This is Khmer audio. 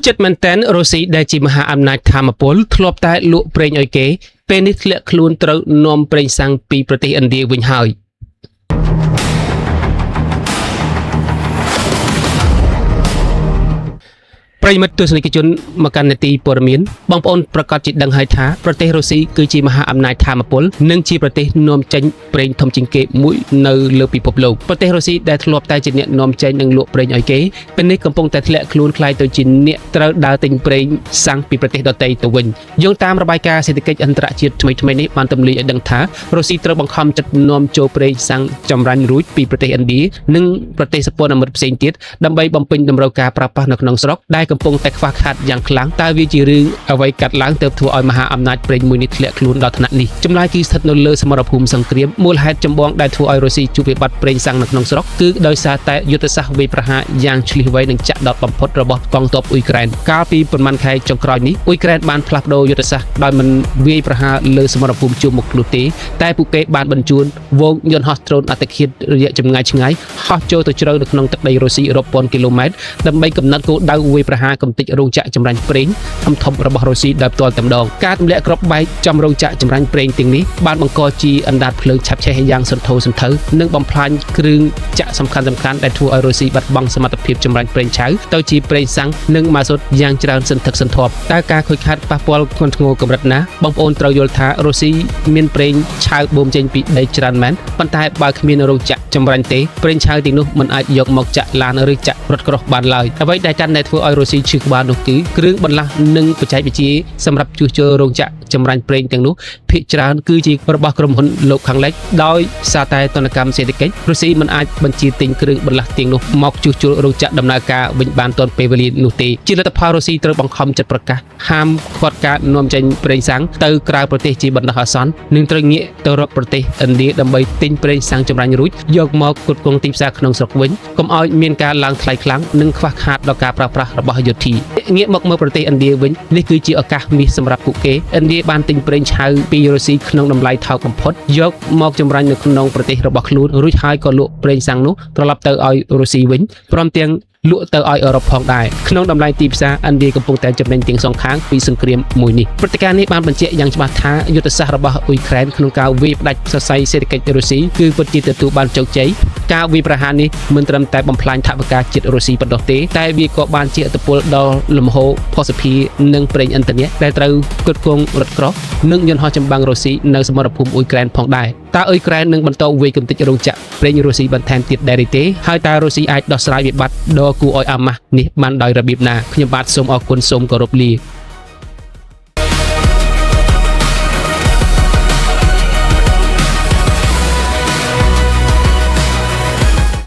ចិត្តមែនតែនរុស្ស៊ីដែលជាមហាអំណាចថាមពលធ្លាប់តែលក់ប្រេងឲ្យគេពេលនេះធ្លាក់ខ្លួនត្រូវនាំប្រេងសាំងពីប្រទេសឥណ្ឌាវិញហើយប្រិយមិត្តទស្សនិកជនមកកាន់នេតិព័ត៌មានបងប្អូនប្រកាសជាដឹងហើយថាប្រទេសរុស្ស៊ីគឺជាមហាអំណាចថាមពលនិងជាប្រទេសនាំចេញប្រេងធំជាងគេមួយនៅលើពិភពលោកប្រទេសរុស្ស៊ីដែលធ្លាប់តែជាអ្នកនាំចេញនិងលក់ប្រេងឲ្យគេពេលនេះកំពុងតែធ្លាក់ខ្លួនខ្លាយទៅជាអ្នកត្រូវដើរទិញប្រេងសាំងពីប្រទេសដទៃទៅវិញយោងតាមរបាយការណ៍សេដ្ឋកិច្ចអន្តរជាតិថ្មីៗនេះបានទម្លាយឲ្យដឹងថារុស្ស៊ីត្រូវបង្ខំចិត្តនាំចូលប្រេងសាំងចម្រាញ់រួចពីប្រទេសឥណ្ឌានិងប្រទេសសព្វនមិត្តផ្សេងទៀតដើម្បីបំពេញតម្រូវការប្រើប្រាស់នៅក្នុងស្រុកដែលកំពុងតែខ្វះខាតយ៉ាងខ្លាំងតើវាជារឿងអ្វីកាត់ឡើងទើបធ្វើឲ្យមហាអំណាចប្រេងមួយនេះធ្លាក់ខ្លួនដល់ថ្នាក់នេះចម្លើយគឺស្ថិតនៅលើសមរភូមិសង្គ្រាមមូលហេតុចម្បងដែលធ្វើឲ្យរុស្ស៊ីជួបវិបត្តិប្រេងសាំងនៅក្នុងស្រុកគឺដោយសារតែយុទ្ធសាស្ត្រវាយប្រហារយ៉ាងឆ្លៀសវៃនិងចាក់ដោតបំផុតរបស់កងទ័ពអ៊ុយក្រែនកាលពីប្រមាណខែចុងក្រោយនេះអ៊ុយក្រែនបានផ្លាស់ប្ដូរយុទ្ធសាស្ត្រដោយមិនវាយប្រហារលើសមរភូមិជួរមុខនោះទេតែពួកគេបានបញ្ជូនវងយន្តហោះដ្រូនអត្តឃាតរយៈចម្ងាយឆ្ងាយហោះចូលទៅជ្រៅនៅក្នុងទឹកដីរុស្ស៊ីរាប់ពាន់គីឡូម៉ែត្រដើម្បីកំណត់គោលដៅវាយប្រហារកំទេចរោងចក្រចម្រាញ់ប្រេងធំៗរបស់រុស្ស៊ីដោយផ្ទាល់តែម្ដងការទម្លាក់គ្រាប់បែកចំរោងចក្រចម្រាញ់ប្រេងទាំងនេះបានបង្កជាអណ្ដាតភ្លើងឆាប់ឆេះយ៉ាងសន្ធោសន្ធៅនិងបំផ្លាញគ្រឿងចក្រសំខាន់ៗដែលធ្វើឲ្យរុស្ស៊ីបាត់បង់សមត្ថភាពចម្រាញ់ប្រេងឆៅទៅជាប្រេងសាំងនិងម៉ាស៊ូតយ៉ាងច្រើនសន្ធឹកសន្ធាប់តែការខូចខាតប៉ះពាល់ធ្ងន់ធ្ងរកម្រិតណាបងប្អូនត្រូវយល់ថារុស្ស៊ីមានប្រេងឆៅបូមចេញពីដីច្រើនមែនប៉ុន្តែបើគ្មានរោងចក្រចម្រាញ់ទេប្រេងឆៅទាំងនោះមិនអាចយកមកចាក់ឡានឬចាក់រថក្រោះបានឡើយអ្វីដែលកាន់តែធ្វើឲ្យរុស្ស៊ីឈឺក្បាលនោះគឺគ្រឿងបន្លាស់និងបច្ចេកវិទ្យាសម្រាប់ជួសជុលរោងចក្រចម្រាញ់ប្រេងទាំងនោះភាគច្រើនគឺជារបស់ក្រុមហ៊ុនលោកខាងលិចដោយសារតែទណ្ឌកម្មសេដ្ឋកិច្ចរុស្ស៊ីមិនអាចបញ្ជាទិញគ្រឿងបន្លាស់ទាំងនោះមកជួសជុលរោងចក្រដំណើរការវិញបានទាន់ពេលវេលានោះទេជាលទ្ធផលរុស្ស៊ីត្រូវបង្ខំចិត្តប្រកាសហាមឃាត់ការនាំចេញប្រេងសាំងទៅក្រៅប្រទេសជាបណ្ដោះអាសន្ននិងត្រូវងាកទៅរកប្រទេសឥណ្ឌាដើម្បីទិញប្រេងសាំងចម្រាញ់រួចយកមកផ្គត់ផ្គង់ទីផ្សារក្នុងស្រុកវិញកុំឲ្យមានការឡើងថ្លៃខ្លាំងនិងខ្វះខាតដល់ការប្រើប្រាស់របស់យោធាងាកមកមើលប្រទេសឥណ្ឌាវិញនេះគឺជាឱកាសមាសសម្រាប់ពួកគេឥណ្ឌាបានទិញប្រេងឆៅពីរុស្ស៊ីក្នុងតម្លៃថោកបំផុតយកមកចម្រាញ់នៅក្នុងប្រទេសរបស់ខ្លួនរួចហើយក៏លក់ប្រេងសាំងនោះត្រឡប់ទៅឲ្យរុស្ស៊ីវិញព្រមទាំងលក់ទៅឲ្យអឺរ៉ុបផងដែរក្នុងតម្លៃទីផ្សារឥណ្ឌាកំពុងតែចំណេញទាំងសងខាងពីសង្គ្រាមមួយនេះព្រឹត្តិការណ៍នេះបានបញ្ជាក់យ៉ាងច្បាស់ថាយុទ្ធសាស្ត្ររបស់អ៊ុយក្រែនក្នុងការវាយផ្ដាច់សរសៃសេដ្ឋកិច្ចរុស្ស៊ីគឺពិតជាទទួលបានជោគជ័យការវាយប្រហារនេះមិនត្រឹមតែបំផ្លាញថវិកាជាតិរុស្ស៊ីប៉ុណ្ណោះទេតែវាក៏បានជាឥទ្ធិពលដល់លំហូរភស្តុភារនិងប្រេងឥន្ធនៈដែលត្រូវផ្គត់ផ្គង់រថក្រោះនិងយន្តហោះចម្បាំងរុស្ស៊ីនៅសមរភូមិអ៊ុយក្រែនផងដែរតើអ៊ុយក្រែននឹងបន្តវាយកំទេចរោងចក្រប្រេងរុស្ស៊ីបន្ថែមទៀតដែរទេហើយតើរុស្ស៊ីអាចដោះស្រាយវិបត្តិដ៏គួរឲ្យអាម៉ាស់នេះបានដោយរបៀបណាខ្ញុំបាទសូមអរគុណសូមគោរពលា